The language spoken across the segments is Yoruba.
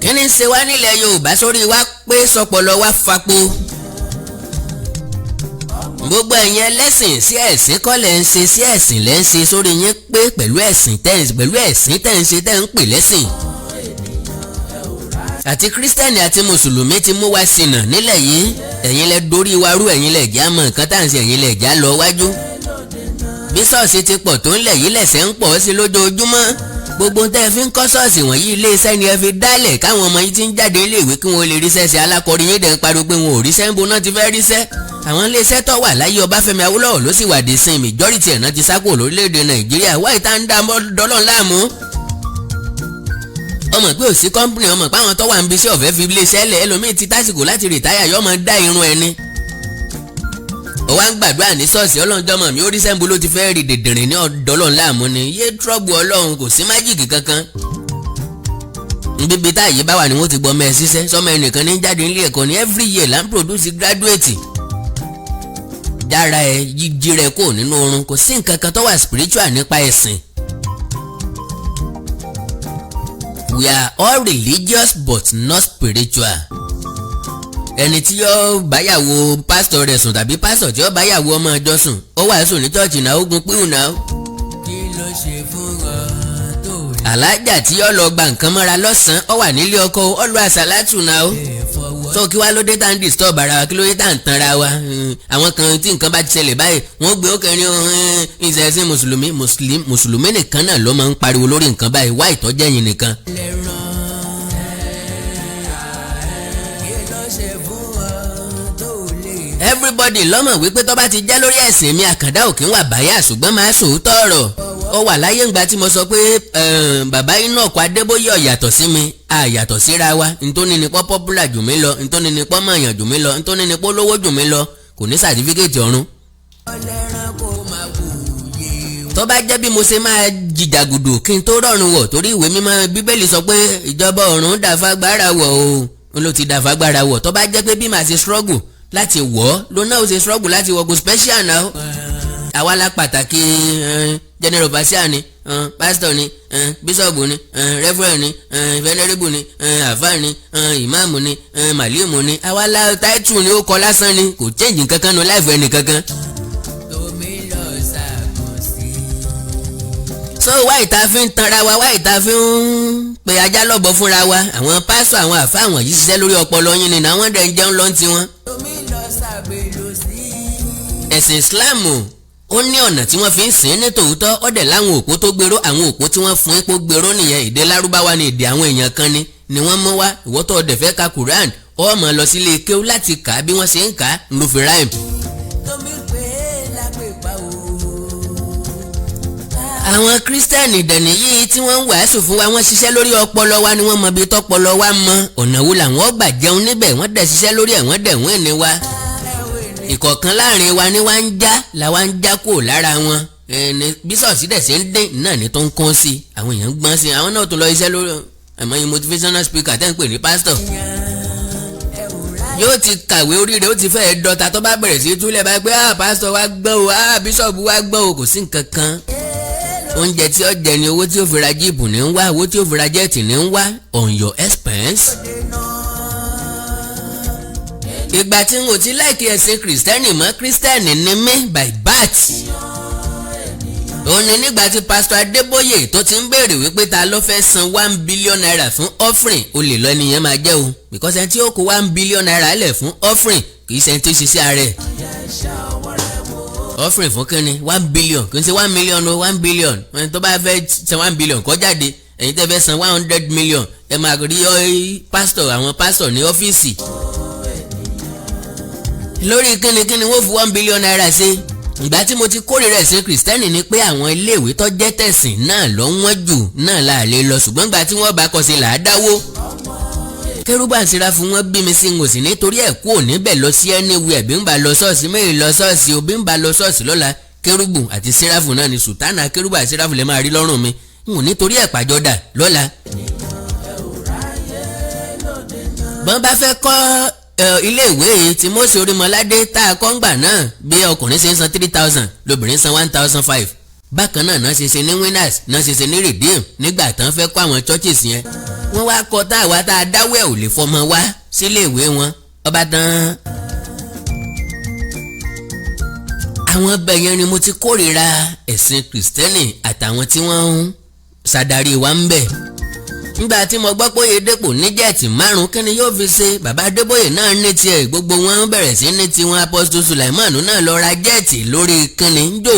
kíni ṣe wá nílẹ̀ Yorùbá sórí wa pé sọpọlọ wa fapo. gbogbo ẹ̀yin ẹlẹ́sìn sí ẹ̀sìn kọ́ lẹ́ ń ṣe sí ẹ̀sìn lẹ́ ń ṣe sórí yín pé pẹ̀lú ẹ̀sìn tẹ́ ń ṣe tẹ́ ń pè lẹ́sìn. àti kírísítẹ́nì àti mùsùlùmí ti mú wa ṣìnà nílẹ̀ yìí ẹ̀yin lẹ dorí wa rú ẹ̀yin lẹ já mọ̀ nǹkan tá à ń ṣe ẹ̀yin lẹ já lọ wájú. bí ṣọ́ọ̀ṣì ti pọ̀ tó ń lẹ̀ yìí lẹ̀sẹ̀ ń pọ̀ sí lójoojúmọ́ gbogbo tẹ́ ẹ fi ń kọ́ ṣọ́ọ̀ṣì wọ̀nyí iléeṣẹ́ ni ẹ fi dálẹ̀ káwọn ọmọ yìí ti ń jáde iléèwé kí wọ́n lè ríṣẹ́ sí alákọ̀ọ́rí yín dẹ̀ ń pariwo pé wọn ò ríṣẹ́ ń bo náà ti fẹ́ ríṣẹ́. àwọn iléeṣẹ́ tó wà láyé Ọbáfẹ́mi Awólọ́wọ̀ ló sì wà dé sin majority ẹ̀ náà ti sákò lórílẹ̀‐èdè Nàìjíríà wáyé tá ń dá dọ́lọ́n láàmú. ọmọ pé òsì kọ́ńpìnì ọmọ páwọn tó wà ń bí sí ọ̀fẹ́ fi iléeṣẹ́ lẹ̀ ẹlòmíì ti tásìkò láti rìtáyà yọ ọmọ dá irun ẹni. ó wá ń gbàdúrà ní ṣọ́ọ̀ṣì ọlọ́njọ́mọ̀ mi ó rí sẹ́ńbù ló ti fẹ́ rí dèdèrè ní ọ̀dọ́lọ́n láàmú ni yé trọ́bù Ọlọ́run kò sí májìkì kankan. nbíbi táyé bá wà ní wọ́n ti gbọ́ mẹ́ẹ̀ ṣiṣẹ́ sọmọ ẹnìkan ní jáde nílé ẹ̀kọ́ ní every year là ń produce graduate. jára ẹ jíjí rẹ kò nínú oorun kò sí nǹkan kan tó wà spiritual nípa ẹ̀sìn. we are all religious but not spiritual. ẹni tí yóò báyàwó pásítọ̀ rẹ̀ sùn tàbí pásítọ̀ tí yóò báyàwó ọmọ ọjọ́ sùn ó wàásù ní chọ́ọ̀chì náà ogun píhùn náà. kí ló ṣe fún ọ tó rí. alájà tí yóò lọ gba nǹkan mọ́ra lọ́sàn-án ó wà nílé ọkọ ó lọ àṣàlátù náà ó. tó kí wá ló dé tá à ń disturb ara wa kí ló dé tá à ń tanra wa. àwọn kan tí nǹkan bá ti ṣẹlẹ̀ báyìí wọ́n gbé ókèrin ìṣẹ̀sìn mùsùlùmí nìkan náà ló máa ń pariwo lórí nǹkan báyìí wá ìtọ́jẹ́yìn nìkan. everybody lọ́mọ̀ wípé tó bá ti jẹ́ lórí ẹ̀sìn mi àkàndá òkè ń wà báyà ṣùgbọ́n máa sòótọ́ ọ̀rọ̀ ó wà láyé ńgbà tí mo sọ pé bàbá Enoch Adébóyè ọ̀yàtọ̀ sí mi àyàtọ̀ síra wa ntóni ni pọ́ popular jù mí lọ ntóni ni pọ́ mọ̀ọ̀yàn jù mí lọ ntóni ni pọ́ lówó jù mí lọ kò ní sàtífíkẹ́tì ọ̀run. tó bá jẹ́ bí mo ṣe máa jìjàgùdù kí n tó rọrùn wọ̀ torí ìwé mímọ́ Bíbélì sọ pé ìjọba ọ̀run dàfagbára wọ̀ o ló ti dàfagbára wọ̀ tó bá jẹ́ pé bí màá ṣe struggle láti wọ̀ lónà ó ṣe struggle láti wọ̀ kò special náà. àwa la pàtàkì general overseer ni pastor ni bishop ni reverend ni venerable ni àfáà ni imam ni màlímù ni àwa la title ni ó kọ lásán ni kò change kankan nu life ẹni kankan. so wá ìta fi ń tanra wa wá ìta fi ń pe ajá lọ́bọ̀ fúnra wa àwọn pásítọ̀ àwọn àfáà àwọn yìí ṣiṣẹ́ lórí ọpọlọ yín ni àwọn dẹ̀ ń jẹun lọ́n tiwọn. ẹ̀sìn Islam ó ní ọ̀nà tí wọ́n fi ń sìn ní tòótọ́ ó dẹ̀ láwọn òpó tó gbèrò àwọn òpó tí wọ́n fún epo gbèrò nìyẹn èdè lárúbáwá ni èdè àwọn èèyàn kan ni wọ́n mú wá ìwọ́ tó ọdẹ fẹ́ ka Quran ó mọ̀ lọ sílé kéwú láti kà á bí wọ́n ṣe ń kà á ló fi ráìm. àwọn kírísítẹ́nì dẹ̀nì yìí tí wọ́n ń wàásù fún wa wọ́n ṣiṣẹ́ lórí ọpọlọ wa ni wọ́n mọ bí tọpọlọ wa mọ ọ̀nà wo làwọn ọgbà jẹun níbẹ̀ wọ́n dẹ̀ ṣiṣẹ́ lórí ẹ̀ wọ́n dẹ̀ wọ́n ní wa ìkọ̀ọ̀kan láàrin wa ni wá ń já làwa ń já kúrò lára wọn bísọ̀sì dẹ̀ ṣe ń dín náà ní tó ń kán sí àwọn èèyàn ń gbọ́n sí àwọn náà tó lọ iṣẹ́ lórí àmọ́ yín motivational speaker tẹ́ ń pè ní pásítọ̀ yóò ti kàwé oríire ó ti fẹ́ẹ́ dọ́ta tó bá bẹ̀rẹ̀ sí túlẹ̀ bá pé pásítọ̀ wa gbọ́ o bíṣọ̀bù wa gbọ́ o kò sí nǹkan kan oúnjẹ tí ó jẹ ni owó tí ó fi ra jíìpù ní ń wá owó tí ó fi ra jẹ́ẹ̀tì ní ń wá on your expense. ìgbà tí n ò ti láìkí ẹ̀sìn kìrìsìtẹ́nì mọ́ kìrìsìtẹ́nì ni mí by birth. òun ni nígbà tí pásítọ̀ Adébóyè tó ti ń béèrè wípé ta ló fẹ́ san 1 billion naira fún offering o lè lọ ẹnìyẹn máa jẹ́ o because ẹni tí ó kó 1 billion naira lẹ̀ fún offering kì í ṣe ẹni tó ṣiṣẹ́ ara ẹ̀. offering fún kínní 1 billion kì í ṣe 1 million o 1 billion ẹni tó bá fẹ́ san 1 billion kó jáde ẹ̀yin tẹ́ fẹ́ san 100 million ẹ máa rí pásítọ̀ àwọn pásítọ̀ ní ọ́fíìsì. lórí kínní wọ́n fi 1 billion naira ṣe ìgbà tí mo ti kórìíra ẹ̀sìn kìrìsìtẹ́nì ni pé àwọn iléèwé tó jẹ́ tẹ̀sìn náà lọ wọ́n jù náà là lè lọ ṣùgbọ́n ìgbà tí wọ́n bá kọ sí là á dáwó. kérúbù àti Séráfù wọn bí mi sí ń òsì nítorí ẹ̀ kú òní bẹ̀ lọ sí anywhere bí ń bá lọ ṣọ́ọ̀ṣì mẹ́rin lọ ṣọ́ọ̀ṣì òbí ń bá lọ ṣọ́ọ̀ṣì lọ́la kérúbù àti Séráfù náà ni sùtánà kérúbù àti Séráfù lè máa rí lọ́rùn mi ń ò nítorí ẹ̀ pàjọ́dà lọ́la. bọ́n bá fẹ́ kọ́ ilé ìwé tí Mósè Orímọládé tá a kọ́ ń gbà náà bí ọkùnrin ṣe ń san 3,000 lóbìnrin san 1,500 bákan náà ṣe ṣe ní winners náà ṣe ṣe ní redeem nígbà tán fẹ́ kọ́ àwọn churches yẹn wọ́n wá kọ́ tá àwa tá a dáwẹ́ ò lè fọmọ wá sílé ìwé wọn ọba tán. àwọn ọbẹ̀ yẹn ni mo ti kórìíra ẹ̀sìn kìrìsìtẹ́nì àtàwọn tí wọ́n ń ṣàdarí wa ń bẹ̀. nígbà tí mo gbọ́ pé Oyèdépò ní jẹ́ẹ̀tì 5 kí ni yóò fi ṣe bàbá Adébóyè náà ní tiẹ̀ gbogbo wọn bẹ̀rẹ̀ sí ní tiwọn Apostle Sulaiman náà lọ ra jẹ́ẹ̀tì lórí kínní njó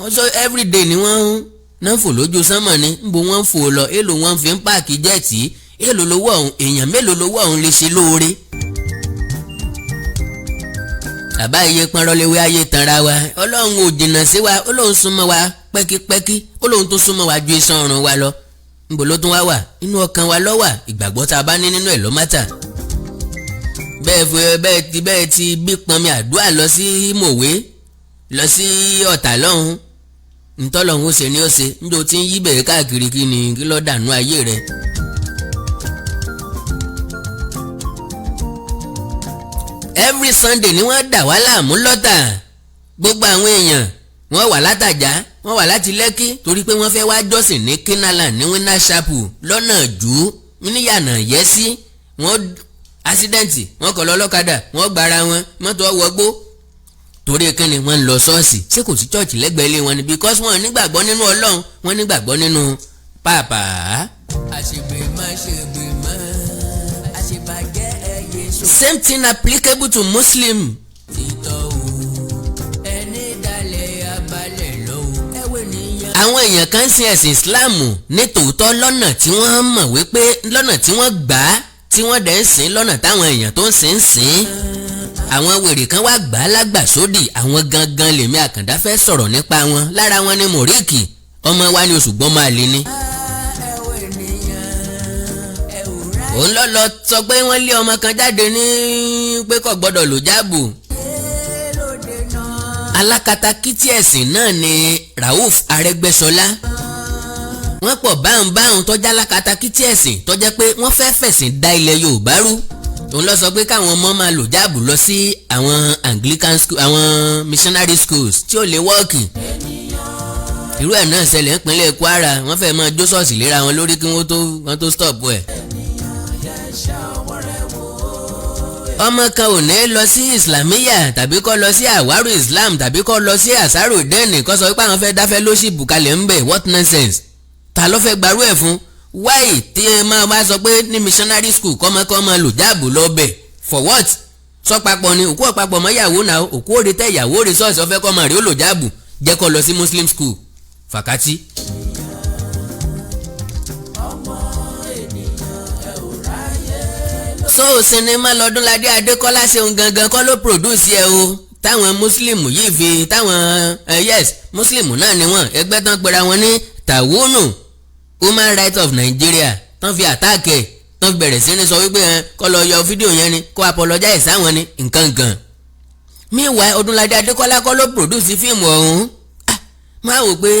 ọjọ́ everyday ni wọ́n náà fò lójú sánmọ̀ ni níbo wọ́n fò lọ èlò wọn fi ń páàkì jẹ́ẹ̀tì èlò lówó ọ̀hún èèyàn mélòó lówó ọ̀hún lè ṣe lóore. bàbá iye pọnrọlẹ́wé ayé tanra wa ọlọ́run ò jìnnà sí wa ọlọ́run súnmọ́ wa pẹ́kípẹ́kí ọlọ́run tó súnmọ́ wa ju iṣan ọrùn wa lọ níbo ló tún wá wà inú ọkàn wa ló wà ìgbàgbọ́ tá a bá ní nínú ẹ̀ ló mátà. bẹ́ẹ̀ ti bí pọnmi àdúrà lọ sí mòwe lọ sí ọ̀tà lọ́hùn ntọ́lọ́hún ó ṣe ni ó ṣe níjó tí ń yí bẹ̀rẹ̀ káàkiri kí ni kí lọ́ọ́ dànù ayé rẹ̀. every Sunday ni wọ́n dà wá láàmú lọ́tà gbogbo àwọn èèyàn wọ́n wà látàjà wọ́n wà láti Lẹ́kí torí pé wọ́n fẹ́ wá jọ́sìn ní Kenaland ní Winner Chapel lọ́nà jù níyànà yẹ́sí wọ́n ásídẹ́ǹtì wọ́n kọ̀ lọ́lọ́kadà wọ́n gbára wọn mọ́tò ọwọ́gbó torí kíni wọ́n ń lọ ṣọ́ọ̀ṣì ṣé kò sí chọ́ọ̀chì lẹ́gbẹ̀ẹ́ ilé wọn ni because wọ́n nígbàgbọ́ nínú Ọlọ́run wọ́n nígbàgbọ́ nínú pàápà. àṣegbè má ṣègbè mọ́ àṣebàjẹ́ ẹ̀yẹ sọ. same thing applicable to Muslim. títọ́ o ẹni dalẹ̀ abalẹ̀ lọ́wọ́ ẹ̀wẹ̀ nìyẹn. àwọn èèyàn kan ń sin ẹ̀sìn Islam ní tòótọ́ lọ́nà tí wọ́n mọ̀ wípé lọ́nà tí wọ́n gbà á tí wọ́n dẹ̀ ń sìn lọ́nà táwọn èèyàn tó ń sìn. àwọn wèrè kan wá gbà á lágbà sódì àwọn gangan lèmi Àkàndá fẹ́ sọ̀rọ̀ nípa wọn lára wọn ni Mòríkì ọmọ wa ni Òṣùgbọ́n máa lè ní. òun lọ sọ pé wọ́n lé ọmọ kan jáde ní pé kò gbọ́dọ̀ lò jáàbù. alákatakítí ẹ̀sìn náà ni Rauf Arẹ́gbẹ́ṣọlá wọ́n pọ̀ báhùn tọ́jà alákatakítí ẹ̀sìn tọ́jà pé wọ́n fẹ́ fẹ̀sìn da ilẹ̀ Yorùbá rú òun lọ sọ pé káwọn ọmọ máa lò jáàbù lọ sí àwọn Anglican school àwọn missionary schools tí ó lè wọ́ọ̀kì. irú ẹ̀ náà ṣẹlẹ̀ nípínlẹ̀ Kwara wọ́n fẹ́ máa jó ṣọ́ọ̀ṣì léra wọn lórí kí wọ́n tó stop ẹ̀. ọmọ kan ò ní lọ sí Islamiyya tàbí kó lọ sí àwárò Islam tàbí kó lọ sí àsárò dẹ́nì kó sọ pé àwọn fẹ́ dáfẹ́ lóṣìbù kalẹ̀ ń bẹ̀ what nonsense ta ló fẹ́ gbarú ẹ̀ fún why tí ẹ máa bá sọ pé ní missionary school kọ́mọkọ́ máa lò jáàbù lọ bẹ̀ for what sọ papọ̀ ni òkú ọ̀pápọ̀ mọ́ ìyàwó náà òkú òde tẹ ìyàwó rẹ̀ sọ́ọ̀sì ọ̀fẹ́ kọ́ máa rí ó lò jáàbù jẹ́ kó lọ sí Muslim school fàkátì. so sinimá lọ́dúnládé Adékọ́lá ṣeun gangan kọ́ ló produce ẹ o táwọn Muslim yìí fi táwọn yes Muslim náà ni wọ́n ẹgbẹ́ tán pera wọn ní Tawunu Human Rights of Nigeria tán fi àtàkẹ́ tán fi bẹ̀rẹ̀ sí ní sọ wípé kó lọ yọ fídíò yẹn ni kó apologize sáwọn ni nǹkan kan. meanwhile Ọdúnládé Adékọ́lá kọ́ ló produce fíìmù ọ̀hún máa wò pé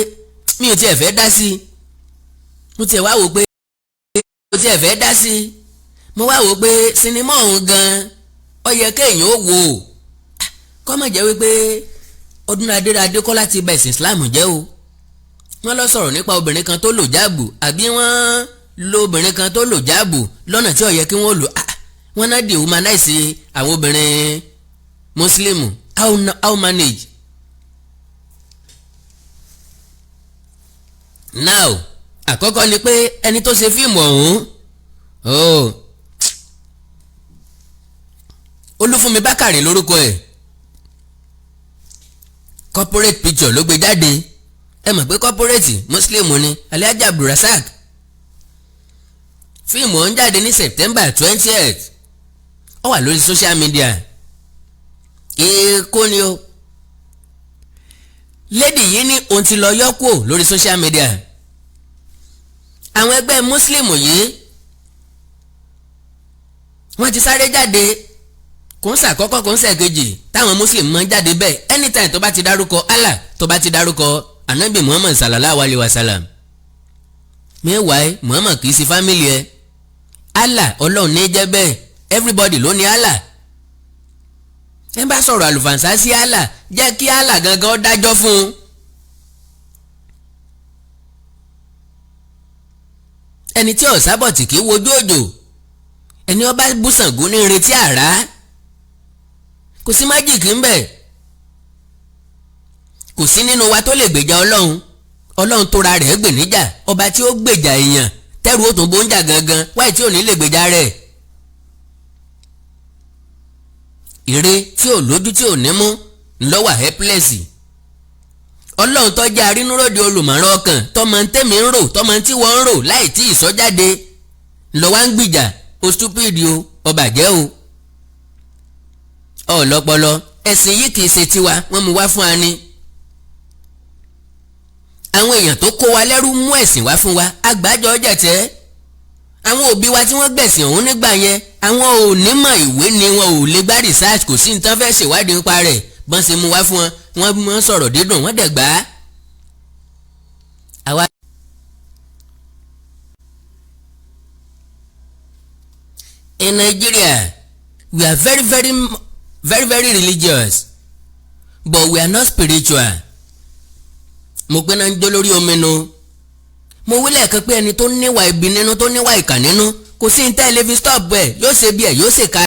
mi ò tiẹ̀ fẹ́ dá sí i mo tiẹ̀ wá wò pé mo tiẹ̀ fẹ́ dá sí i mo wá wò pé sinimá ọ̀hún gan ó yẹ kéèyàn ó wò ó kọ́ mọ̀ jẹ́ wípé Ọdúnládé Adékọ́lá ti bà ẹ̀sìn Islam jẹ́ o wọ́n lọ sọ̀rọ̀ nípa obìnrin kan tó lò jáàbù àbí wọ́n lo obìnrin kan tó lò jáàbù lọ́nà tí ó yẹ kí wọ́n lò wọ́n náà dehumanize àwọn obìnrin Muslim how manage. now àkọ́kọ́ ni pé ẹni tó ṣe fíìmù ọ̀hún Olúfúnmi Bákàrè lórúkọ ẹ̀ corporate picture ló gbé jáde ẹ mọ̀ pé corporate Muslim ni Alhaji Abdulrasaq fíìmù ọ̀hún jáde ní September 20th ó wà lórí social media èèkó ni o lady yìí ní òun ti lọ yọ́kù lórí social media àwọn ẹgbẹ́ Muslim yìí wọ́n ti sáré jáde kòńsà àkọ́kọ́ kòńsà kejì táwọn Muslim máa ń jáde bẹ́ẹ̀ anytime tó bá ti dárúkọ Allah tó bá ti dárúkọ Anabi Muhammad sallallahu alayhi wa sallam meanwhile Muhammad kì í sí family ẹ Allah Ọlọ́run ní jẹ́ bẹ́ẹ̀ everybody ló ní Allah ẹ bá sọ̀rọ̀ àlùfànṣá sí Allah jẹ́ kí Allah gangan ó dájọ́ fún un ẹni tí ò sábọ̀tì kì í wojú òjò, ẹni ó bá bú Ṣàngó ní retí àrá, kò sí májìkì ń bẹ̀. Kò sí nínú wa tó lè gbèjà Ọlọ́run tó ra rẹ̀ gbè níjà, ọba tí ó gbèjà èèyàn tẹ́rù ó tún bó ń jà gangan, wáyé tí ò ní lè gbèjà rẹ̀. Ire tí ò lójú tí ò ní mú ńlọ́wà helpless. Ọlọ́run tó jẹ́ arínúròde olùmọ̀ràn ọkàn, tọmọ tẹ́mi ń rò tọmọ tí wọ́n ń rò láì tí ì sọ jáde ńlọ́wà ń gbìjà. O stupid o, ọbàjẹ́ o, ọlọ́pọlọ. Ẹ̀sìn yìí kìí ṣe tiwa, wọ́n mú wá fún wa ni. Àwọn èèyàn tó kó wa lẹ́rú mú ẹ̀sìn wá fún wa, àgbájọ jẹ̀tẹ́. Àwọn òbí wa tí wọ́n gbẹ̀sìn ọ̀hún nígbà yẹn, àwọn onímọ̀ ìwé ni wọn ò lè gbá research, kò sí nǹkan fẹ́ ṣèwádìí nípa rẹ̀. Bọ́n ṣe mú wá fún wọn, wọ́n mọ̀ sọ̀rọ̀ dídùn, wọ́n dẹ̀ gbà á. Àwa in Nigeria, we are very religious, but we are not spiritual. Mo gbé náà ń jó lórí omi nu. Mo wí lẹ́ẹ̀kan pé ẹni tó níwà ibi nínú, tó níwà ìkà nínú, kò sí ní tẹ́lẹ̀ fi stop ẹ̀, yóò ṣe bí ẹ̀ yóò ṣe ká.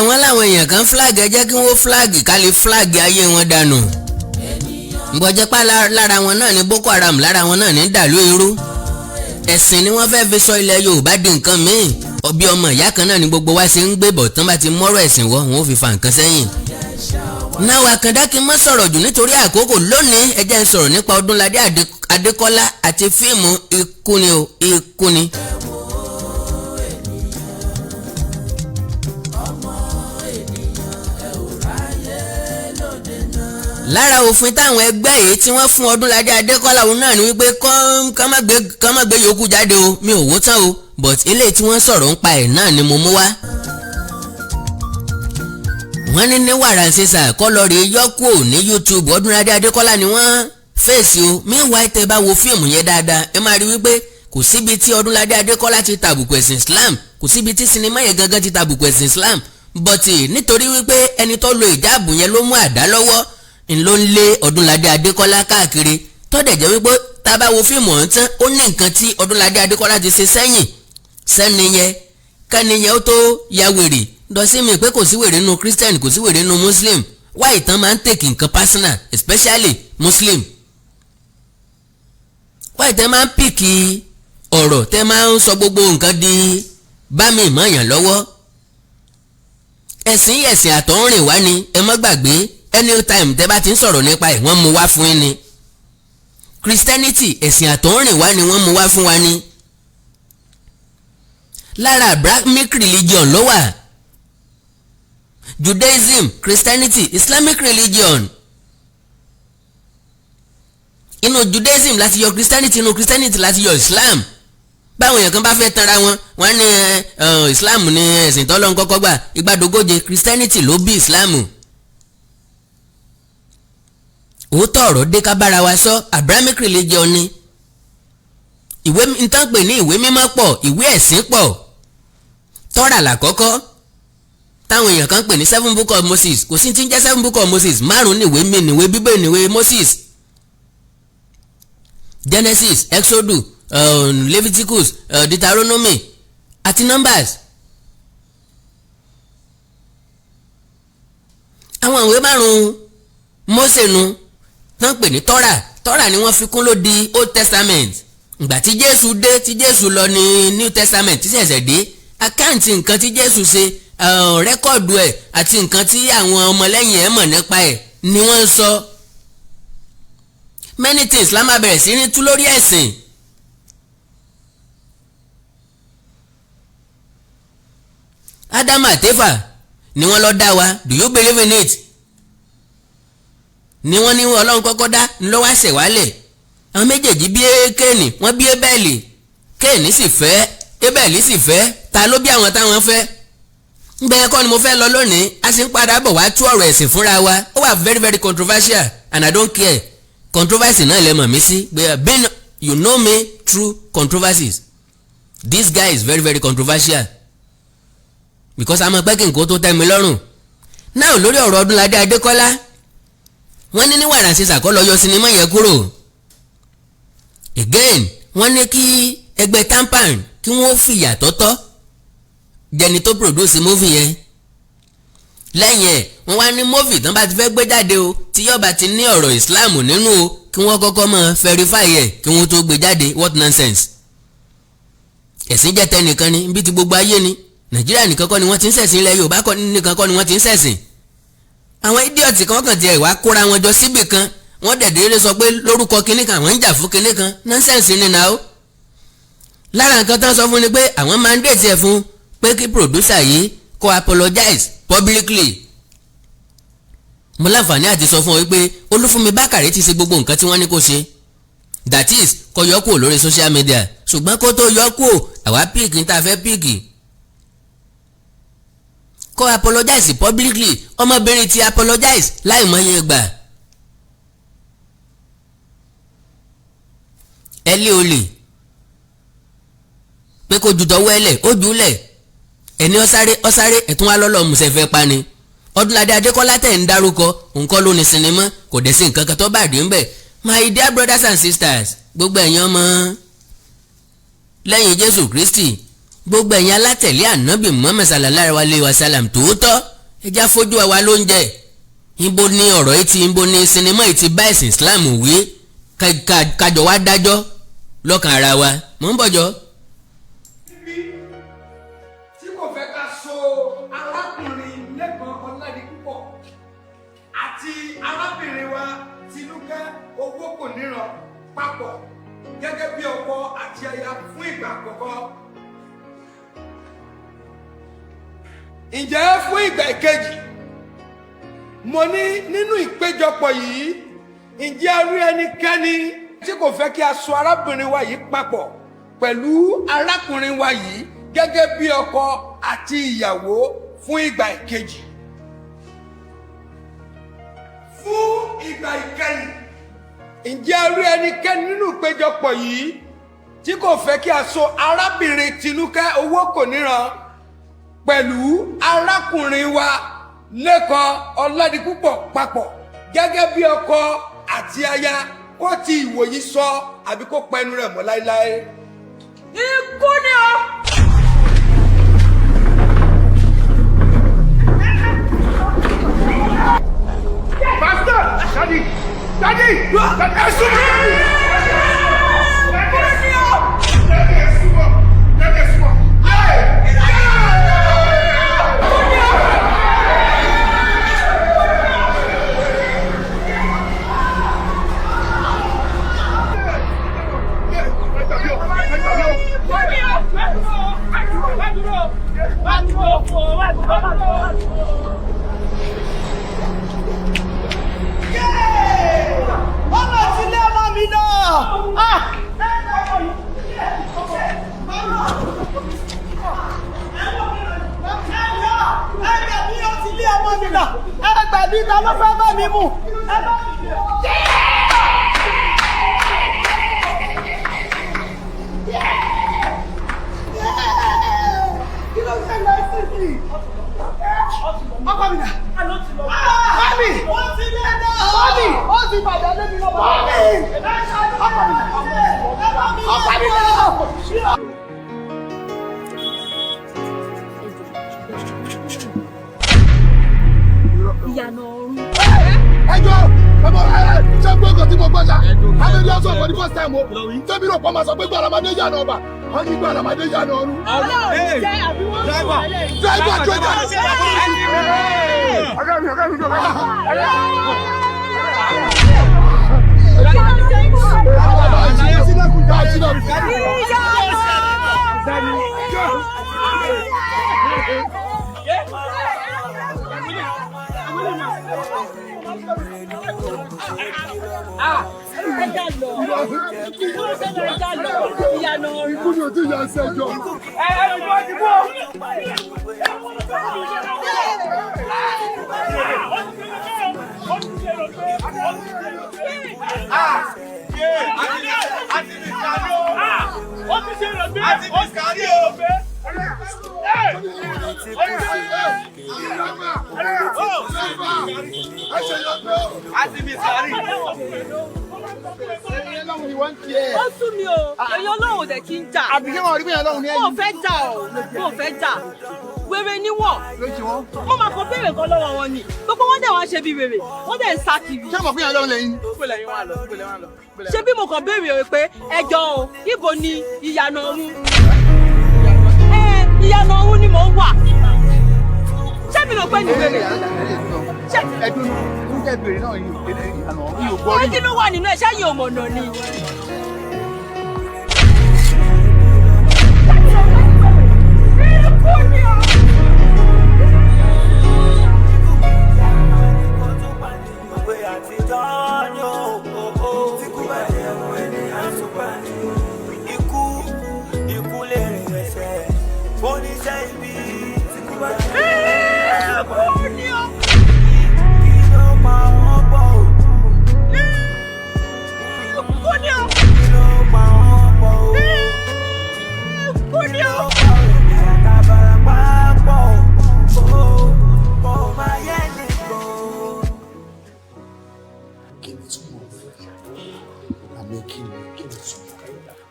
Wọ́n láwọn èèyàn kan flag ẹ jẹ́ kí wọ́n flag ká lè flag ayé wọn dànù. Bọ̀jẹ́pá lára wọn náà ní Boko Haram, lára wọn náà ní dàlú irú. Ẹ̀sìn ni wọ́n fẹ́ fi sọ ilẹ̀ Yorùbá di nǹkan míì. Ọbí ọmọ ìyá kan náà ni gbogbo wa ṣe ń gbé bọ̀, tán bá ti mọ́rọ̀ ẹ̀sìn wọ́ wọn ò fi fa nǹkan sẹ́yìn. Náà Àkàndá kí n má sọ̀rọ̀ jù nítorí àkókò. Lónìí ẹ jẹ́ n sọ̀rọ̀ nípa Ọdúnladé Adékọ́lá àti fíìmù Ikú ni o, Ikú ni. Lára òfin táwọn ẹgbẹ́ yìí tí wọ́n fún Ọdúnladé Adékọ́lá òun náà ni wípé kán má gbé yòókù jáde o, mi ò wó tán o, but eléyìí tí wọ́n sọ̀rọ̀ ń pa ẹ̀ náà ni mo mú wá. Wọ́n ní wàrà ṣẹṣà kọ́lọ́rì yọ́kù ní YouTube Ọdúnladé Adékọ́lá ni wọ́n fèsì o. Meanwhile tẹ́ bá wo fíìmù yẹn dáadáa ẹ máa rí wípé kò síbi tí Ọdúnladé Adékọ́lá ti tàbùkù ẹ̀sìn Islam, kò síbi tí sinimá yẹn gangan ti tàbùkù ẹ̀sìn Islam, but nítorí wípé ẹni tó lo ìjáàbù yẹn ló mú àdá lọ́wọ́ ló ń lé Ọdúnladé Adékọ́lá káàkiri, tó dẹ̀ jẹ́ wípé tá a bá wo fíìmù ọ̀hún tán ó ní nǹkan tí Ọdúnladé Adékọ́lá ti ṣe sẹ́yìn sẹ́ni yẹn kẹ́ni yẹn ó tó ya wèrè lọ sí mi pé kò sí wèrè nínú Christian, kò sí wèrè nínú Muslim. Why ìtàn máa ń take nǹkan personal, especially Muslim. Why ìtàn máa ń pìkì ọ̀rọ̀ tẹ́ máa ń sọ gbogbo nǹkan di bá mi mọ̀ọ́yàn lọ́wọ́. Ẹ̀sìn àtọ̀húnrìn wá ni ẹ má gbàgbé, anytime tẹ́ bá ti ń sọ̀rọ̀ nípa ẹ̀ wọ́n mú wá fún yín ni. Christianity ẹ̀sìn àtọ̀húnrìn wá ni wọ́n mú wá fún wa ni. Lára Abrahamic religion ló wà. Judaism, Christianity, Islamic religion. Inú Judaism láti yọ Christianity, inú Christianity láti yọ Islam. Báwọn èèyàn kan bá fẹ́ tanra wọn, wọ́n ní Islam ní ẹ̀sìn tọ́lọ́run kọ́kọ́ gbà, ìgbàdógóje Christianity ló bí Islam. Òótọ́ ọ̀rọ̀ dé ká bára wa sọ, Abrahamic religion ni. Ìwé nǹkan pè ní ìwé mímọ́ pọ̀, ìwé ẹ̀sìn pọ̀. Tọ́rà làkọ́kọ́ táwọn èèyàn kan pè ní 7 book of Moses, kò sí tí ń jẹ́ 7 book of Moses, 5 níwé Bíbélì níwé Moses. Genesis, Exodus, Leviticus, Deuteronomy àti Numbers. Àwọn ìwé 5 Mósè nu tán pè ní Tọ́rà ni wọ́n fi kún ló di Old Testament. Ìgbà tí Jésù dé, tí Jésù lọ ní New Testament tí ṣẹ̀ṣẹ̀ dé, àkáǹtì nǹkan tí Jésù ṣe, rẹ́kọ̀dù ẹ̀ àti nǹkan tí àwọn ọmọlẹ́yìn ẹ̀ mọ̀ nípa ẹ̀ ni wọ́n ń sọ. Many things la máa bẹ̀rẹ̀ sí ní tú lórí ẹ̀sìn. Ádámù àti Éfà ni wọ́n lọ dá wa, do you believe in it? Ni wọ́n ní Ọlọ́run kọ́kọ́ dá ló wá ṣẹ̀ wálẹ̀. Àwọn méjèèjì bí Kéènì wọ́n bí Ébẹ́lì. Kéènì sì fẹ́ Abel sì fẹ́ ta ló bí àwọn táwọn fẹ́. Bẹ́ẹ̀ kọ́ ni mo fẹ́ lọ lónìí a sì ń padà bọ̀ wá tú ọ̀rọ̀ ẹ̀sìn fúnra wa ó wà very very controversial and I don't care. Controversy náà lè mọ̀ mí sí being you know me through controversies. This guy is very very controversial because a mọ̀ pé kí nǹkan tó tẹ́ mi lọ́rùn. Náà lórí ọ̀rọ̀ Ọdúnládé Adékọ́lá wọ́n ní wàrà sísà kọ́ lọ yọ sinimá yẹn kúrò. Again wọ́n ní kí ẹgbẹ́ tampan kí wọ́n fìyà tọ́tọ́ jẹni tó produce movie yẹn. Lẹ́yìn ẹ̀ wọ́n wá ní movie tán bá ti fẹ́ gbé jáde o tí yọba ti ní ọ̀rọ̀ Islam nínú o kí wọ́n kọ́kọ́ mọ̀ verify ẹ̀ kí wọ́n tó gbé jáde. What nonsense. Ẹ̀sìn jẹ́ tẹnìkan ni bí ti gbogbo ayé ni. Nàìjíríà nìkan kọ́ ni wọ́n ti ń ṣẹ̀sìn, ilẹ̀ Yorùbá nìkan kọ́ ni wọ́n ti ń ṣẹ̀sìn. Àwọn idiot kan kàn tiẹ̀ wá kóra wọn jọ síbì kan wọ́n dẹ̀dẹ̀rẹ́ sọ pé lórúkọ kinní kan àwọn ń jà fún kinní kan. Nonsense ni náà o. Lára nǹkan tán sọ fún ni pé àwọn mandate ẹ̀ fún pé kí producer yìí kó apologize publicly. Mo láǹfààní àti sọ fún ọ wípé Olúfúnmi Bákàrè ti ṣe gbogbo nǹkan tí wọ́n ní kó ṣe, that is kó yọ kúrò lórí social media, ṣùgbọ́n kó tó yọ kúrò àwa píìkì ní ta fẹ́ píìkì. Kó apologize publicly, ọmọbìnrin ti apologize láì mọye gbà. Ẹ lé olè pé kó ju tọwọ́ ẹlẹ̀ ó jùlẹ̀ ẹni ọ̀sáré ẹ̀tún wá lọ́lọ́ mùsẹ̀fẹ́ pani. Ọdúnládé Adékọ́lá tẹ̀ ń dárúkọ nǹkan ló ní sinimá kò dẹ̀ sí nǹkan kan tó bá dé ń bẹ̀. My dear brothers and sisters, gbogbo ẹ̀yin ọmọ lẹ́yìn Jésù Kristi, gbogbo ẹ̀yin alátẹ̀lé ànábì Muhammad sallallahu alayhi wa sallam tòótọ́ ẹja fojú wa ló ń jẹ. Ibo ni ọ̀rọ̀ yìí ti ibo ni sinimá yìí ti bá ẹ̀sìn Islam wí kájọ wá dájọ́ lọ́kàn ara wa. Mò ń bọ̀jọ́. Papọ̀ gẹ́gẹ́ bí ọkọ àti aya fún ìgbà àkọ́kọ́. Ǹjẹ́ fún ìgbà ìkejì mo ní nínú ìpéjọpọ̀ yìí ǹjẹ́ a rí ẹnikẹ́ni tí kò fẹ́ kí a so arábìnrin wa yìí papọ̀ pẹ̀lú arákùnrin wa yìí gẹ́gẹ́ bí ọkọ àti ìyàwó fún ìgbà ìkejì. Fún ìgbà ìkẹyìn ǹjẹ́ a rí ẹnikẹ́ni nínú ìpéjọpọ̀ yìí tí kò fẹ́ kí a so arábìnrin Tinúkẹ́ Owókòníran pẹ̀lú arákùnrin wa Lékan Ọládipúpọ̀ papọ̀ gẹ́gẹ́ bí ọkọ àti aya kó ti ìwòyí sọ àbí kó pa ẹnu rẹ̀ mọ́ láéláé? Ikú ni o. Pastor, Daddy, ẹgbẹ̀bí ta ló fẹ́ bá mi mú. Kí ló ṣe lọ sí mi? Ọkọ mi dà. Bábì! Ó ti lé náà. Bábì! Ó ti bàjẹ́ lébi lọ́wọ́. Bábì! Ọkọ mi dà. Ọkọ mi dà. Ìyànà ọ̀run. Ẹjọ́ ṣé gbọ́ngàn tí mo gbọ́ ṣá? Adédé ọ̀sán for the first time o. Tẹ́bí rò pọ́ máa sọ pé gbàràmàdé yànà ọba. Wọ́n ní gbàràmàdé yànà ọ̀run. Ọlọ́run jẹ́ àbí wọ́n sọ ẹlẹ́. Driver driver. Ọ̀gá mi ọ̀gá mi jọ̀ọ́. Ó sún mi o, èèyàn Ọlọ́run dẹ̀ kí n jà. Àbíkẹ́ wọn rí bí èèyàn Ọlọ́run ní ẹ̀yìn. Mo fẹ́ jà o, mo fẹ́ jà. Wèrè ni wọ́n. Wọ́n máa kọ béèrè kan lọ́wọ́ wọn ni. Gbogbo wọn dẹ̀ wá ṣe bí wèrè, wọ́n dẹ̀ ń sá kiri. Ṣé àmọ̀ fún èèyàn Ọlọ́run lẹ́yìn? Ṣé bí mo kàn béèrè pé ẹjọ́ o, ibo ni ìyànà ọ̀run? Ìyànà ọ̀run ni mò ń wà. Ṣé mi ló pẹ́ ní wèrè? Ẹdun ní oúnjẹ ìbèrè náà yìí ìyànà ọ̀run yóò gbọ́ rí. Kí ló wà nínú ẹ̀? Ṣé yìí ò mọ̀nà ni?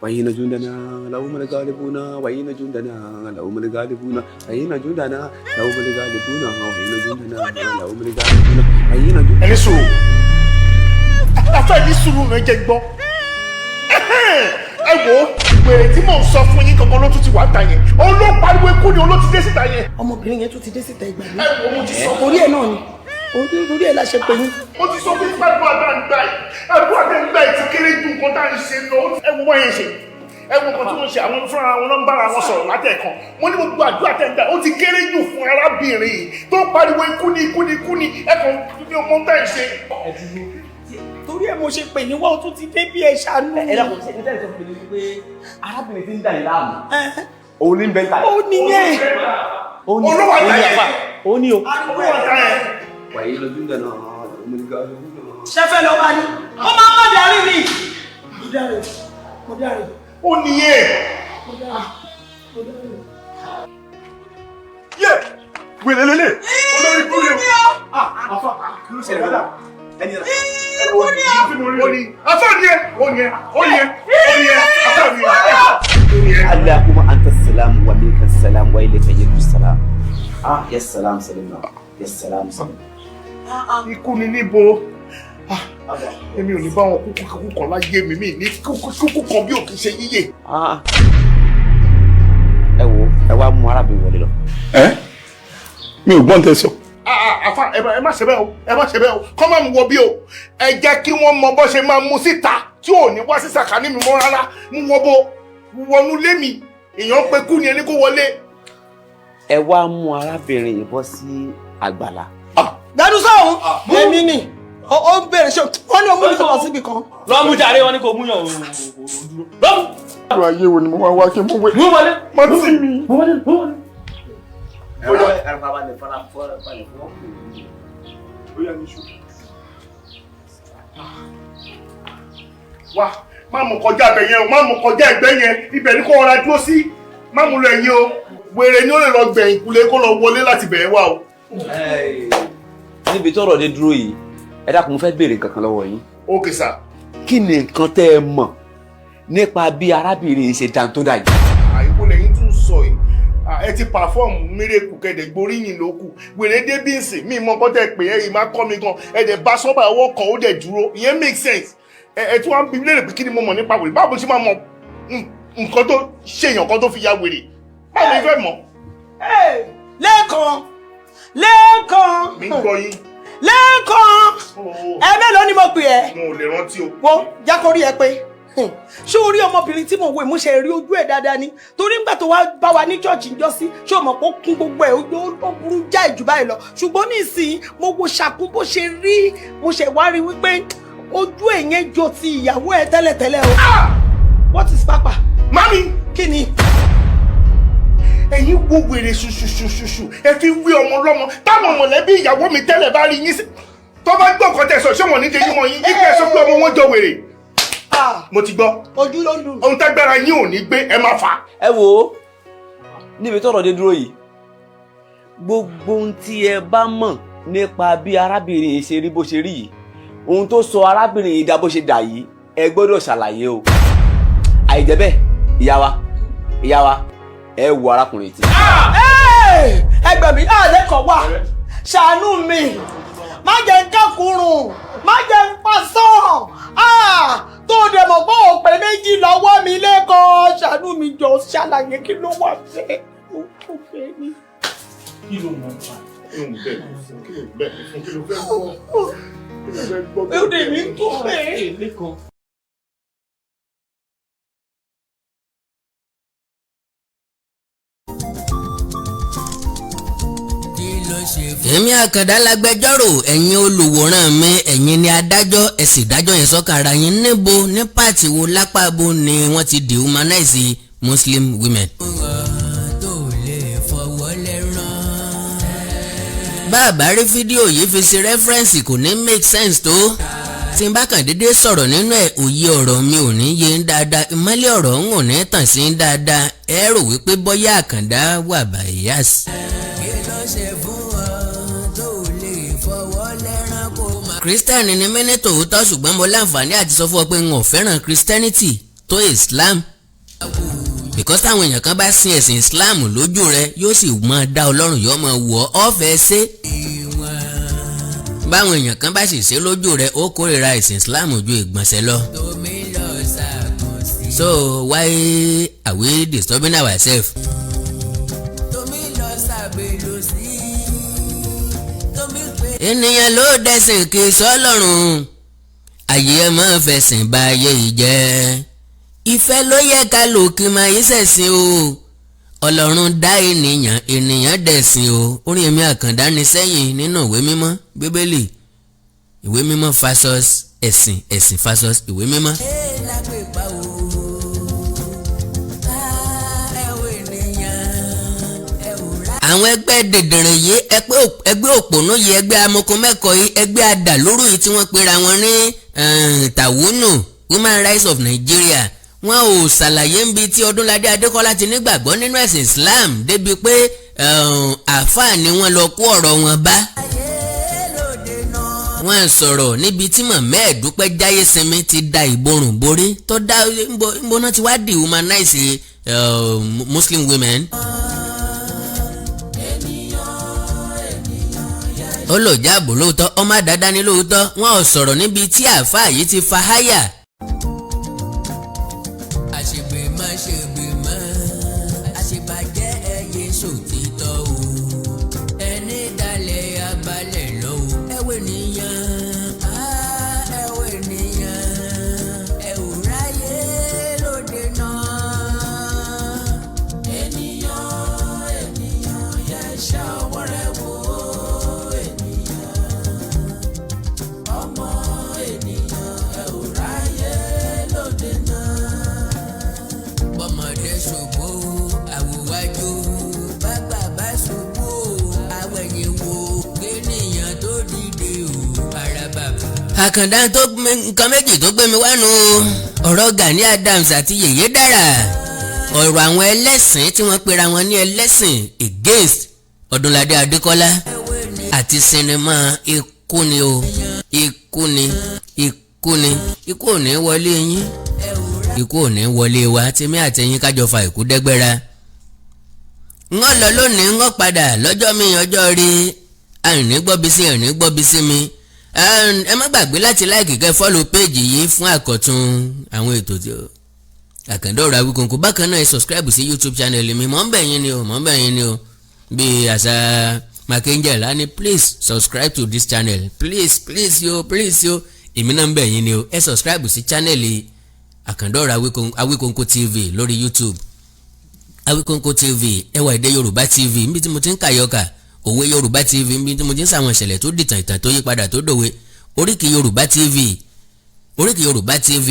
وإن جندنا لهم الغالبون وإن جندنا لهم الغالبون وإن جندنا لهم الغالبون وإن جندنا لهم الغالبون وإن جندنا ẹni sùúrù afẹ́ ní sùúrù náà jẹ́ gbọ́ ẹ wo wèrè tí mò ń sọ fún yín kankan ló tún ti wà ta yẹn òun ló pariwo ikú ni òun ló ti dé síta yẹn. ọmọbìnrin yẹn tún ti dé síta ìgbà mi. ẹ wo mo ti sọ orí ẹ náà ni orí ẹ la ṣe pé yín. mo ti sọ fún yín pàdé àgbà àgbà yìí ti kéré ju nǹkan tá à ń ṣe lọ ẹ wo wọ́n yẹn ṣe ẹ wo nǹkan tí wọ́n ṣe àwọn fúnra wọn náà ń bára wọn sọ̀rọ̀ látẹ̀kan mo ní gbogbo àdúrà tẹ̀gbà ó ti kéré jù fún arábìnrin yìí tó pariwo ikú ni ikú ni ikú ni ẹ kàn ní ọmọ tá ì ṣe. torí ẹ mo ṣe pè ní wọ́n tún ti dé bí ẹ ṣàánú. ẹ dàpọ̀ sí ẹni tẹ́lẹ̀ tó fi lè wípé arábìnrin ti ń dà ní láàmú. òun ní bẹ́ńtà. ó nìyẹn. olówó àtàyè ó ní o. olówó àtàyè. وإن جندنا لهم الغالبون. ṣẹfẹ lọ bá ní ó máa ń bá darí ni. mo dáre. ó nìyẹn. yẹ wèrè lélẹ̀ olórí kúrò yẹn. àfa kí ló ṣẹlẹ̀ lọ́dà ẹni rẹ̀. ó ní àfa ni ẹ ó ní ẹ ó ní ẹ ó ní ẹ àfa ni ẹ. اللهم أنت السلام ومنك السلام وإليك يرجع السلام. يا السلام سلمنا يا السلام سلمنا. ikú ni níbo èmi ò ní bá wọn kúkú kan láyé mi ní kúkú kan bí òkè ṣe yíyè. ẹ wo ẹ wá mú arábìnrin wọlé lọ. mi ò gbọ́n tẹ sọ. àfa ẹ má ṣe bẹ́ẹ̀ o ẹ má ṣe bẹ́ẹ̀ o kọ́ máa mú wọ bí o ẹ jẹ́ kí wọ́n mọ bó ṣe máa mú síta tí ò ní wá sí sàkání mi mọ́ rárá mú wọ bó wọnú lé mi èèyàn pé kú ni ẹni kó wọlé. ẹ wá mú arábìnrin yìí bọ́ sí àgbàlá. dadu sọ̀hún èmi ni ó ń bèrè ṣe wọ́n ní o mú mi lọ síbi kan. lọ́mú jàre wọn ni kò mú yàn òun dúró. lọ́mú. ọ̀rọ̀ ayé wo ni mo máa wá kí n mú wẹ̀. mú wọlé. má tì mí. mú wọlé mú wọlé. wá má mú kọjá ẹgbẹ́ yẹn o má mú kọjá ẹgbẹ́ yẹn ibẹ̀ ni kò rọra dúró sí má mú lọ ẹ̀yìn o wèrè ni ó lè lọ gbẹ̀yìn kulẹ̀ kó lọ wọlé láti bẹ̀rẹ̀ wá o. níbi tọ́rọ̀ dé dúró yìí ẹ dákun mo fẹ́ béèrè kankan lọ́wọ́ yín. ókè sà. kí ni nǹkan tẹ́ ẹ mọ̀ nípa bí arábìnrin yìí ṣe dantó-dà yìí. àyíkó lẹ́yìn tún sọ yìí ẹ ti pàfọ́ọ̀mù mírèkù kẹ̀dẹ̀ gboríyìn ló kù wèrè débìnsì mi mọ kọ́tẹ́ pé ẹ̀yìn máa kọ́ mi gan ẹ̀dẹ̀ bá sọ́bà ọwọ́ kan ó dẹ̀ dúró ìyẹn make sense ẹ tí wọ́n á bí léèrè pé kí ni mo mọ̀ nípa wèrè báwo ṣe máa mọ nǹkan tó ṣèyàn kan tó fi ya wèrè báwo ni fẹ́ mọ̀. lẹ́ẹ̀kan mi ń gbọ́ yín. lẹ́ẹ̀kan ẹ mélòó ni mo pè ẹ́. mo ò lè rántí o. wo jákòrí ẹ pé ṣé o rí ọmọbìnrin tí mo wo ìmúṣẹ rí ojú ẹ dáadáa ni torí nígbà tó wá bá wa ní church ńjọ́sí ṣé o mọ̀ pé ó kún gbogbo ẹ̀ ó burú já ìjù báyìí lọ ṣùgbọ́n nísìnyí mo wo ṣàkún bó ṣe rí mo ṣe wá rí wípé ojú ẹ̀ yẹn jọ ti ìyàwó ẹ̀ tẹ́lẹ̀tẹ́lẹ̀ o. What is papa? Mami! Kí ni? Ẹ̀yin wo wèrè ṣuṣuṣuṣu ẹ fi wí ọmọ lọ́mọ táwọn mọ̀lẹ́bí ìyàwó mi tẹ́lẹ̀ bá rí yín sí. Tó bá gbọ́ nǹkan tẹ̀sán ṣé wọ́n ní jẹ́jú mọ́ yín ike sọ pé ọmọ wọn jọ wèrè. Mo ti gbọ́. Ojú ló lù. Ohun tágbára yín ò ní gbé ẹ máa fà. Ẹ wo níbi tọ́rọ̀ dé dúró yìí gbogbo ohun tí ẹ bá mọ̀ nípa bí arábìnrin yìí ṣe rí bó ṣe rí yìí ohun tó sọ arábìnrin yìí dà bó ṣe dà yìí ẹ gbọ́dọ̀ ṣàlàyé o àìjẹ́ bẹ́ẹ̀ ìyá wa ẹ wo arákùnrin tí. Ẹgbẹ́ mi lẹ́kọ̀ọ́ wà ṣàánú mi má jẹ́ ń kẹ́kùrùn má jẹ́ ń pasán tó dẹ̀ mọ̀ pé òpè méjì lọ́wọ́ mi lẹ́kọ̀ọ́ ṣàánú mi jọ ṣàlàyé kí ló wà fẹ́ ó fẹ́ ni. Kí ló mọ̀ pa? Kí ló fẹ́ gbọ́? Ó dè mí tó fẹ́. èmi Àkàndá lágbẹjọ́rò ẹ̀yin olùwòran mi ẹ̀yin ni adájọ́ ẹ sì dájọ́ yẹn sọ́kàn ara yín níbo ní pàtì wo lápá bo ni wọ́n ti dehumanize Muslim women. bàbá rí fídíò yìí fi ṣe rẹ́fẹ́rẹ́nsì kò ní make sense tó tí n bá kàn dédé sọ̀rọ̀ nínú ẹ̀ òye ọ̀rọ̀ mi ò ní yé ń dáadáa ìmọ́lẹ̀ ọ̀rọ̀ ń ò ní tàn sí ń dáadáa ẹ rò wípé bọ́yá Àkàndá wà bias. Christian ni mí ní tòótọ́ ṣùgbọ́n mo láǹfààní àti sọ fún ọ pé n ò fẹ́ràn Christianity tó Islam because táwọn èèyàn kan bá sin ẹ̀sìn Islam lójú rẹ yóò sì máa dá Ọlọ́run yóò máa wọ̀ ọ́ fẹ́ ṣe báwọn èèyàn kan bá sì ṣe lójú rẹ ó kórìíra ẹ̀sìn Islam ju ìgbọ̀nsẹ̀ lọ. So why are we disturbing ourselves? ènìyàn ló dẹ̀sìn kì í sọ́lọ́run ayé ẹ máa fẹ̀sìn bà ayé yìí jẹ́ ìfẹ́ ló yẹ ká lò kí máa yí ṣẹ̀sìn o Ọlọ́run dá ènìyàn dẹ̀sìn o orin èmi Àkàndá ni sẹ́yìn nínú ìwé mímọ́ Bíbélì ìwé mímọ́ versus ẹ̀sìn versus ìwé mímọ́. àwọn ẹgbẹ́ dèdèrè yìí ẹgbẹ́ òpònú yìí ẹgbẹ́ amoko mẹ́kọ̀ọ́ yìí ẹgbẹ́ adàlóru yìí tí wọ́n pera wọn ní tàwúnù Women Rights of Nigeria wọn ò ṣàlàyé níbi tí Ọdúnládé Adékọ́lá ti nígbàgbọ́ nínú ẹ̀sìn Islam débi pé àáfàá ni wọ́n lọ kó ọ̀rọ̀ wọn bá wọ́n sọ̀rọ̀ níbi tí Mohammed Dúpẹ́ Jáyésinmi ti da ìborùn borí tó dá ìbọná ti wá dehumanize Muslim women. ó lò jáàbò lóòótọ́ ọmọ àdáda ní lóòótọ́ wọn ò sọ̀rọ̀ níbi tí àáfàá yìí ti fa háyà. àṣegbè má ṣègbè mọ́ àṣebàjẹ́ ẹyẹ sòtítọ́ o ẹni dalẹ̀ abalẹ̀ lọ́wọ́ ẹwẹ́ nìyàn ẹwẹ́ nìyàn ẹ ò ráyè lóde náà ènìyàn yẹ ṣàwọ́ rẹ̀ wò. Àkàndá tó nǹkan méjì tó gbé mi wá nù ọ̀rọ̀ Gani Adams àti Yèyé Dára ọ̀rọ̀ àwọn ẹlẹ́sìn tí wọ́n pera wọn ní ẹlẹ́sìn against Ọdúnládé Adékọ́lá àti sinimá ikú ni o ikú ni ikú ò ní wọlé yín ikú ò ní wọlé wa tèmi àtẹ̀yìn kájọ fa ìkú dẹ́gbẹ́ra ń lọ lónìí ń padà lọ́jọ́ mi ọjọ́ rí àrùn gbọ́bísí àrùn gbọ́bísí mi. Ẹ má gbàgbé láti láìkì kẹ́ fọ́lù péèjì yìí fún àkọ́tún àwọn ètò tí Àkàndá Ọ̀rọ̀ Awíkonko bákan náà ẹ subscribe sí YouTube channel mi mọ̀ ń bẹ̀ yín ni o bí àṣà Makangel á ní please subscribe to this channel please yo èmi náà ń bẹ̀ yín ni o ẹ subscribe sí channel Àkàndá Ọ̀rọ̀ Awíkonko TV lórí YouTube Awíkonko TV ẹwà èdè Yorùbá TV níbi tí mo ti ń kàyọkà òwe Yorùbá TV níbi tí mo ti ń sàwọn ìṣẹ̀lẹ̀ tó dìtàn ìtàn tó yí padà tó dòwe Oríkì Yorùbá TV Oríkì Yorùbá TV,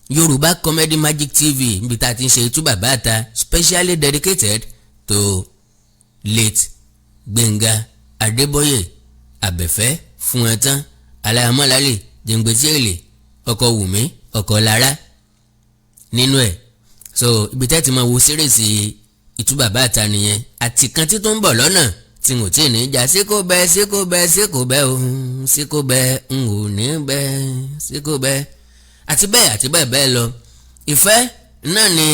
Yorùbá Comedy Magic TV níbi tá a ti ń ṣe Itú Bàbá Ìta specially dedicated to late Gbénga Adébóyè Àbẹ̀fẹ́ Fúnẹ̀tán Aláyàmọ́lálẹ̀ Jẹ̀ǹgbẹ̀tìrìlè ọkọ Wùmí ọkọ Lára nínú ẹ̀. So ibi tẹ́ ti máa wo sírèsì Itú Bàbá Ìta nìyẹn. Àti kan tí tó ń bọ̀ lọ́nà tí n ò tí ì ní jà sí kò bẹ́ẹ̀ sí kò bẹ́ẹ̀ sí kò bẹ́ẹ̀ o sí kò bẹ́ẹ̀ n ò ní bẹ́ẹ̀ sí kò bẹ́ẹ̀ àti bẹ́ẹ̀ bẹ́ẹ̀ lọ. Ìfẹ́ náà ni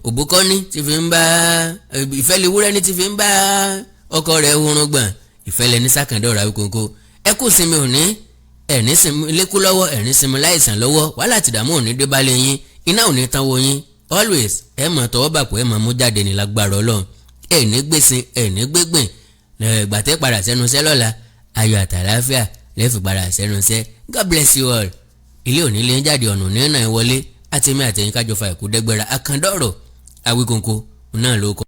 Òbúkọ́ní ti fi ń bá Ìfẹ́ Léwúrẹ́ ní ti fi ń bá ọkọ rẹ̀ wúrun gbọ̀n. Ìfẹ́ lẹni Sákàndọ̀rọ̀ Awíkóńkó. Ẹ kú sinmi òní ẹ̀ní sinmi lékú lọ́wọ́ ẹ̀ní sinmi láìsàn lọ́wọ́ wàhálà àtìdààmú òní dé bá lé yín iná òní tán wo yín always ẹ mọ̀ tọwọ́ bàpọ̀ ẹ mọ̀ mú jáde ní lágbára Ọlọ́run ẹ̀ní gbèsè ẹ̀ní gbégbìn gbàtẹ́ padà sẹ́nu iṣẹ́ lọ́la ayọ̀ àtàláfíà lẹ́fì padà sẹ́nu iṣẹ́. God bless you all. Ilé òní lè ń jáde ọ̀nà ní náà wọlé àtẹ̀mí àtẹ̀yìn kájọ fa ìkú dẹ́gbẹ́ra Àkàndọ̀rọ̀ Awíkóńkó náà ló kọ́.